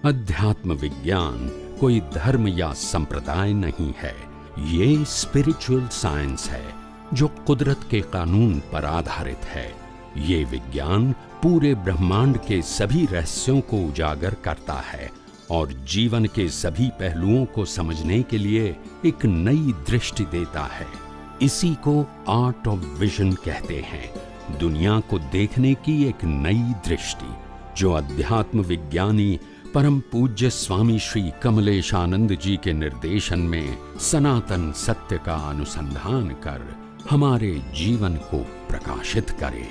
अध्यात्म विज्ञान कोई धर्म या संप्रदाय नहीं है, ये स्पिरिचुअल साइंस है जो कुदरत के कानून पर आधारित है। ये विज्ञान पूरे ब्रह्मांड के सभी रहस्यों को उजागर करता है और जीवन के सभी पहलुओं को समझने के लिए एक नई दृष्टि देता है। इसी को आर्ट ऑफ विजन कहते हैं, दुनिया को देखने की एक नई दृष्टि, जो अध्यात्म विज्ञानी परम पूज्य स्वामी श्री कमलेशानंद जी के निर्देशन में सनातन सत्य का अनुसंधान कर हमारे जीवन को प्रकाशित करे।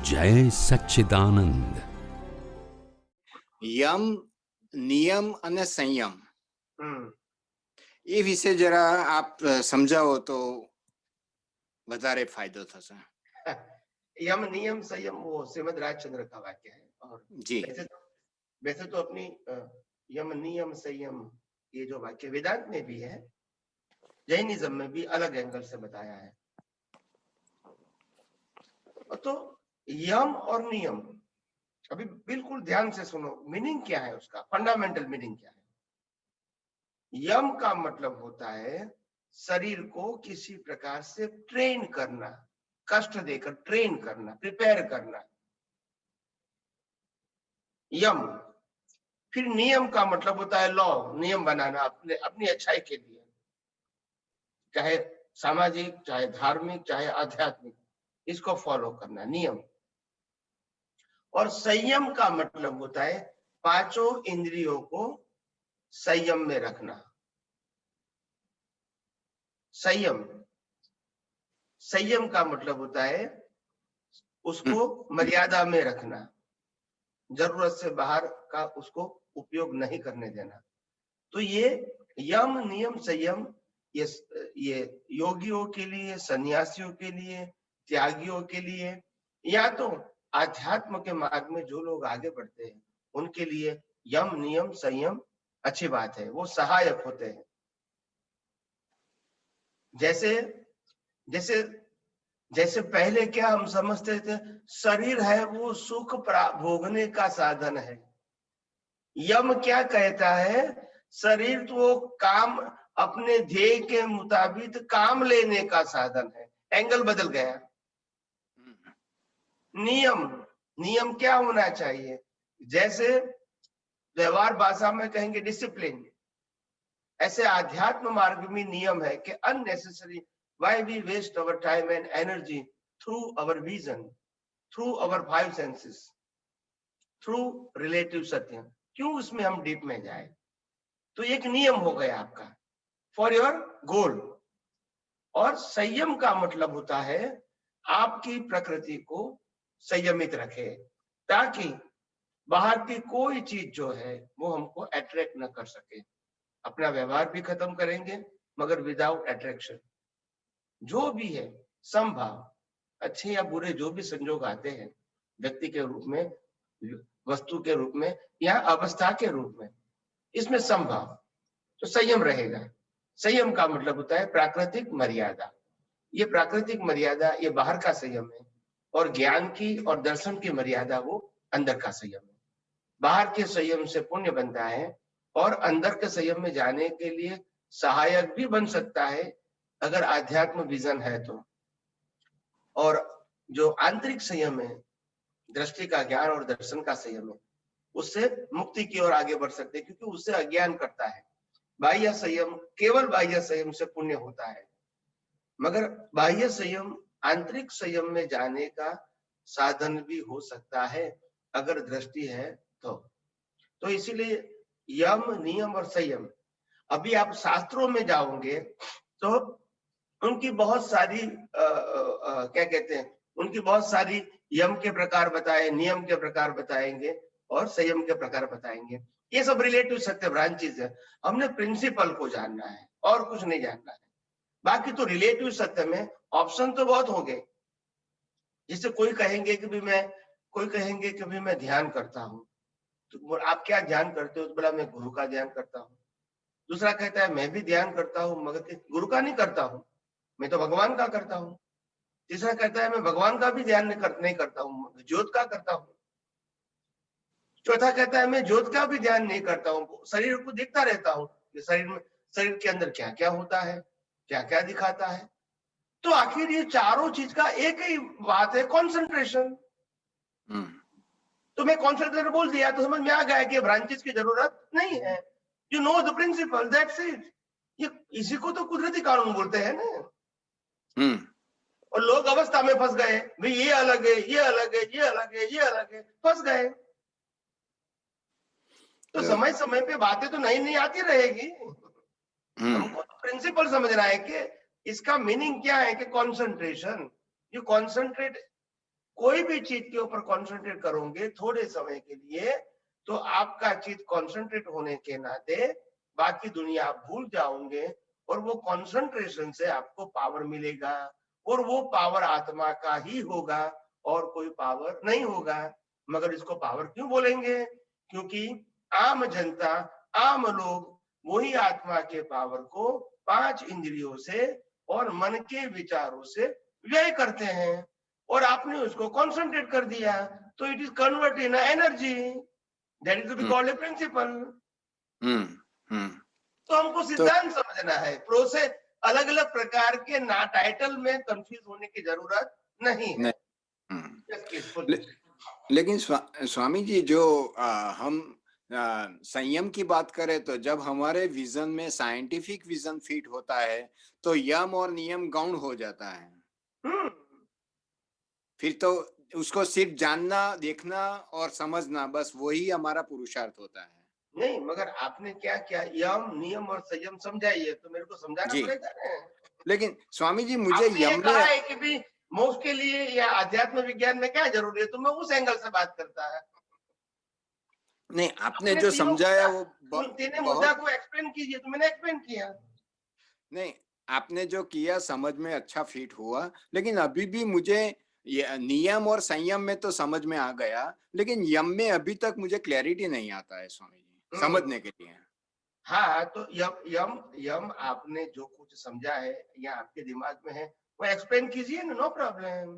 जय सच्चिदानंद। यम, नियम અને સંયમ, ये विषय जरा आप समझाओ तो વધારે फायदो થશે। यम नियम संयम वो श्रीमद राजचंद्र का वाक्य है। और जी, वैसे तो अपनी यम नियम संयम ये जो वाक्य वेदांत में भी है, जैनिज्म में भी अलग एंगल से बताया है। तो यम और नियम, अभी बिल्कुल ध्यान से सुनो, मीनिंग क्या है उसका, फंडामेंटल मीनिंग क्या है। यम का मतलब होता है शरीर को किसी प्रकार से ट्रेन करना, कष्ट देकर ट्रेन करना, प्रिपेयर करना, यम। फिर नियम का मतलब होता है लॉ, नियम बनाना अपनी अच्छाई के लिए, चाहे सामाजिक, चाहे धार्मिक, चाहे आध्यात्मिक, इसको फॉलो करना, नियम। और संयम का मतलब होता है पांचों इंद्रियों को संयम में रखना। संयम, संयम का मतलब होता है उसको मर्यादा में रखना, जरूरत से बाहर का उसको उपयोग नहीं करने देना। तो ये यम नियम संयम ये योगियों के लिए, सन्यासियों के लिए, त्यागियों के लिए, या तो आध्यात्म के मार्ग में जो लोग आगे बढ़ते हैं उनके लिए यम नियम संयम अच्छी बात है, वो सहायक होते हैं। जैसे जैसे जैसे पहले क्या हम समझते थे, शरीर है वो सुख भोगने का साधन है। यम क्या कहता है, शरीर तो काम अपने ध्येय के मुताबिक काम लेने का साधन है। एंगल बदल गया। नियम, नियम क्या होना चाहिए, जैसे व्यवहार भाषा में कहेंगे डिसिप्लिन, ऐसे आध्यात्म मार्ग में नियम है कि unnecessary why we waste our time and energy through our vision, through our five senses, through relative सत्य, क्यों उसमें हम डीप में जाए। तो एक नियम हो गया आपका फॉर योर गोल। और संयम का मतलब होता है आपकी प्रकृति को संयमित रखे, ताकि बाहर की कोई चीज जो है वो हमको अट्रैक्ट न कर सके। अपना व्यवहार भी खत्म करेंगे मगर विदाउट अट्रैक्शन। जो भी है समभाव, अच्छे या बुरे जो भी संजोग आते हैं व्यक्ति के रूप में, वस्तु के रूप में या अवस्था के रूप में, इसमें समभाव, तो संयम रहेगा। संयम का मतलब होता है प्राकृतिक मर्यादा। ये प्राकृतिक मर्यादा ये बाहर का संयम है, और ज्ञान की और दर्शन की मर्यादा वो अंदर का संयम है। बाहर के संयम से पुण्य बनता है और अंदर के संयम में जाने के लिए सहायक भी बन सकता है अगर आध्यात्म विजन है तो। और जो आंतरिक संयम है, दृष्टि का ज्ञान और दर्शन का संयम है, उससे मुक्ति की ओर आगे बढ़ सकते हैं, क्योंकि उससे अज्ञान करता है। बाह्य संयम, केवल बाह्य संयम से पुण्य होता है, मगर बाह्य संयम आंतरिक संयम में जाने का साधन भी हो सकता है अगर दृष्टि है तो इसीलिए यम नियम और संयम। अभी आप शास्त्रों में जाओगे तो उनकी बहुत सारी क्या कहते हैं, उनकी बहुत सारी यम के प्रकार बताए, नियम के प्रकार बताएंगे और संयम के प्रकार बताएंगे। ये सब रिलेटिव सत्य ब्रांचेज है। हमने प्रिंसिपल को जानना है और कुछ नहीं जानना है। बाकी तो रिलेटिव सत्य में ऑप्शन तो बहुत होंगे। जैसे कोई कहेंगे कि भी मैं ध्यान करता हूँ, तो आप क्या ध्यान करते हो, तो बोला मैं गुरु का ध्यान करता हूँ। दूसरा कहता है मैं भी ध्यान करता हूँ मगर गुरु का नहीं करता हूँ, मैं तो भगवान का करता हूँ। तीसरा कहता है मैं भगवान का भी ध्यान नहीं करता हूँ, ज्योत का करता हूँ। चौथा कहता है मैं ज्योत का भी ध्यान नहीं करता हूँ, शरीर को देखता रहता हूँ कि शरीर के अंदर क्या क्या होता है, क्या क्या दिखाता है। तो आखिर ये चारों चीज का एक ही बात है, कंसंट्रेशन। तो मैं कंसंट्रेटर बोल दिया तो समझ में आ गया कि ब्रांचेस की जरूरत नहीं है। You know the principle, that's it. ये इसी को तो कुदरती कानून बोलते हैं ना। और लोग अवस्था में फंस गए, भाई ये अलग है, ये अलग है, ये अलग है, ये अलग है, फंस गए। तो समय समय पे बातें तो नई नई आती रहेगी। हमको तो प्रिंसिपल समझना है कि इसका मीनिंग क्या है कि कंसंट्रेशन। यू कंसंट्रेट, कोई भी चीज के ऊपर कंसंट्रेट करोगे थोड़े समय के लिए, तो आपका चीज कंसंट्रेट होने के नाते बाकी दुनिया आप भूल जाओगे, और वो कंसंट्रेशन से आपको पावर मिलेगा, और वो पावर आत्मा का ही होगा और कोई पावर नहीं होगा। मगर इसको पावर क्यों बोलेंगे? क्योंकि आम जनता, आम लोग वही आत्मा के पावर को 5 इंद्रियों से और मन के विचारों से व्यय करते हैं, और आपने उसको कंसंट्रेट कर दिया, तो it is convert in energy, that is to be called a principle. तो हमको सिद्धांत समझना है, प्रोसेस। अलग अलग प्रकार के ना टाइटल में कंफ्यूज होने की जरूरत नहीं है। लेकिन स्वामी जी, जो हम संयम की बात करें, तो जब हमारे विजन में साइंटिफिक विजन फिट होता है तो यम और नियम गौण हो जाता है। फिर तो उसको सिर्फ जानना, देखना और समझना, बस वही हमारा पुरुषार्थ होता है। नहीं, मगर आपने क्या किया, यम नियम और संयम समझाइए, तो मेरे को समझाना पड़ेगा ना। लेकिन स्वामी जी, मुझे यम कहा है कि भी मोक्ष के लिए या अध्यात्म विज्ञान में क्या जरूरी है, तो मैं उस एंगल से बात करता है। नहीं, आपने जो समझाया वो तीनों मुद्दा को एक्सप्लेन कीजिए, तो मैंने एक्सप्लेन किया। नहीं, आपने जो किया समझ में अच्छा फिट हुआ, लेकिन अभी भी मुझे नियम और संयम में तो समझ में आ गया, लेकिन यम में अभी तक मुझे क्लैरिटी नहीं आता है स्वामी जी, समझने के लिए। हाँ, तो यम आपने जो कुछ समझा है या आपके दिमाग में है, वो एक्सप्लेन कीजिए ना, नो प्रॉब्लम।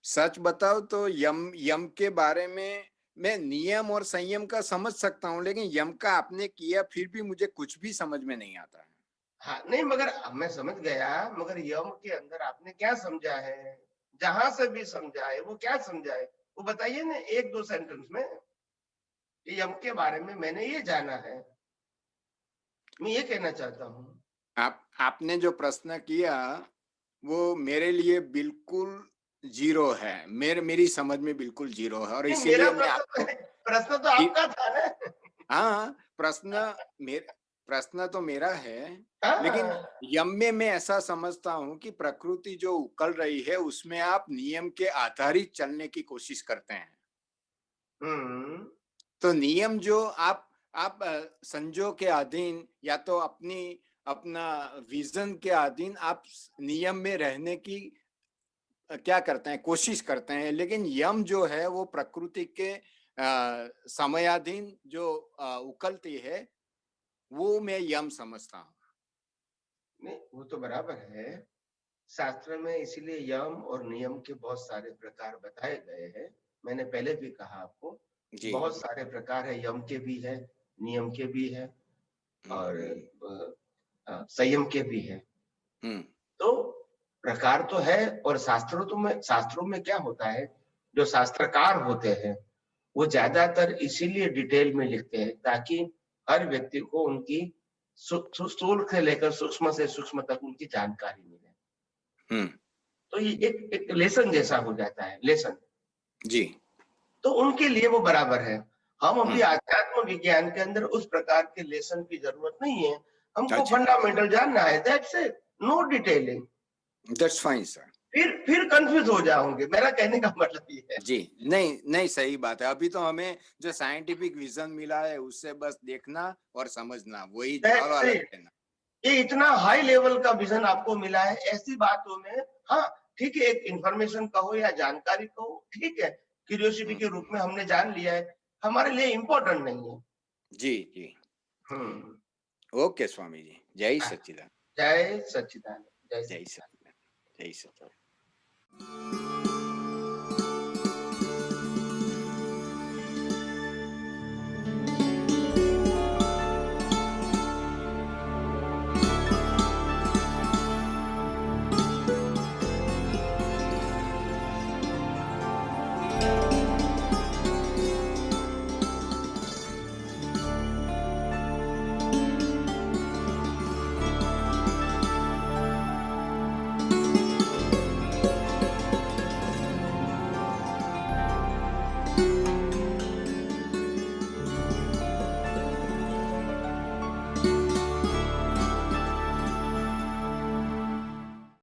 सच बताओ तो यम के बारे में मैं नियम और संयम का समझ सकता हूँ, लेकिन यम का आपने किया फिर भी मुझे कुछ भी समझ में नहीं आता है। हाँ, नहीं, मगर मैं समझ गया, मगर यम के अंदर आपने क्या समझा है? जहां से भी समझा है वो क्या समझा है, वो बताइए ना 1-2 सेंटेंस में। यम के बारे में मैंने ये जाना है, मैं ये कहना चाहता हूँ। आपने जो प्रश्न किया वो मेरे लिए बिल्कुल जीरो है, मेरी समझ में बिल्कुल जीरो है, और इसीलिए प्रश्न तो आपका था ना। हाँ, प्रश्न तो मेरा है, लेकिन यम में मैं ऐसा समझता हूँ कि प्रकृति जो उकल रही है उसमें आप नियम के आधारित चलने की कोशिश करते हैं। तो नियम जो आप संजोग के अधीन या तो अपना विजन के अधीन आप नियम में रहने की क्या करते हैं, कोशिश करते हैं, लेकिन यम जो है वो प्रकृति के समयाधीन जो उकलती है, वो मैं यम समझता हूँ। नहीं, वो तो बराबर है, शास्त्र में इसीलिए यम और नियम के बहुत सारे प्रकार बताए गए हैं। मैंने पहले भी कहा आपको, बहुत सारे प्रकार है, यम के भी है, नियम के भी है, और संयम के भी है। तो प्रकार तो है, और शास्त्रों में क्या होता है, जो शास्त्रकार होते हैं वो ज्यादातर इसीलिए डिटेल में लिखते हैं ताकि हर व्यक्ति को उनकी स्थूल से लेकर सूक्ष्म से सूक्ष्म तक उनकी जानकारी मिले। तो ये एक लेसन जैसा हो जाता है, लेसन जी। तो उनके लिए वो बराबर है। हम अभी आध्यात्म विज्ञान के अंदर उस प्रकार के लेसन की जरूरत नहीं है, हमको फंडामेंटल जानना है, that's it, no detailing. That's fine sir. फिर कंफ्यूज हो जाओगे, मेरा कहने का मतलब ये है। जी, नहीं सही बात है। अभी तो हमें जो साइंटिफिक विजन मिला है उससे बस देखना और समझना, वही ज्यादा लेना। ये इतना हाई लेवल का विजन आपको मिला है, ऐसी बातों में हाँ ठीक है, एक इंफॉर्मेशन कहो या जानकारी कहो, ठीक है, क्यूरियोसिटी के रूप में हमने जान लिया है, हमारे लिए इम्पोर्टेंट नहीं है। जी। ओके स्वामी जी, जय सच्चिदानंद। जय सच्चिदानंद। जय सच्चिदानंद।